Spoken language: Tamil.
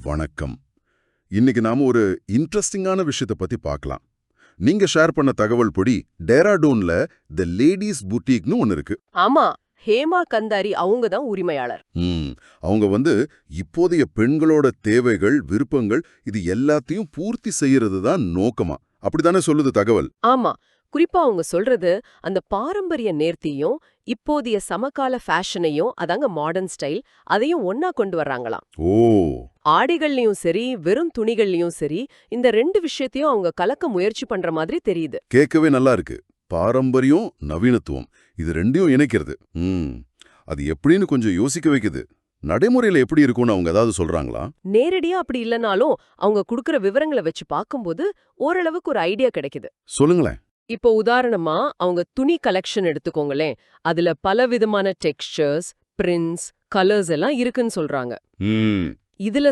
வணக்கம். இன்னைக்கு நாம ஒரு இன்ட்ரெஸ்டிங்கான விஷயத்தை பத்தி பார்க்கலாம். நீங்க ஷேர் பண்ண தகவல் படி டேராடூன்ல தி லேடீஸ் பூட்டிக்னு ஒன்னு இருக்கு. ஆமா, ஹேமா கந்தாரி அவங்க தான் உரிமையாளர். ம், அவங்க இப்போதைய பெண்களோட தேவைகள், விருப்பங்கள் இது எல்லாத்தையும் பூர்த்தி செய்யறது தான் நோக்கமா. அப்படித்தானே சொல்லுது தகவல்? ஆமா, குறிப்பா அவங்க சொல்றது அந்த பாரம்பரிய நேர்த்தியும் இப்போதைய சமகால ஃபேஷனையும், அதாங்க மாடர்ன் ஸ்டைல், அதையும் ஒன்னா கொண்டு வர்றாங்களாம். ஓ, ஆடைகள்லயும் சரி, வெறும் துணிகள்லயும் சரி, இந்த ரெண்டு விஷயத்தையும் அவங்க கலக்க முயற்சி பண்ற மாதிரி தெரியுது. கேட்கவே நல்லா இருக்கு. பாரம்பரியம், நவீனத்துவம் இது ரெண்டையும் இணைக்கிறது. அது எப்படின்னு கொஞ்சம் யோசிக்க வைக்குது. நடைமுறையில எப்படி இருக்கும்னு அவங்க ஏதாவது சொல்றாங்களா? நேரடியா அப்படி இல்லனாலும் அவங்க குடுக்கற விவரங்களை வச்சு பார்க்கும்போது ஓரளவுக்கு ஒரு ஐடியா கிடைக்குது. சொல்லுங்களேன். இப்போ உதாரணமா அவங்க துணி கலெக்ஷன் எடுத்துக்கோங்களேன். அதுல பலவிதமான டெக்ஸ்சர்ஸ், பிரிண்ட்ஸ், கலர்ஸ் எல்லாம் இருக்குன்னு சொல்றாங்க. ம் இதுல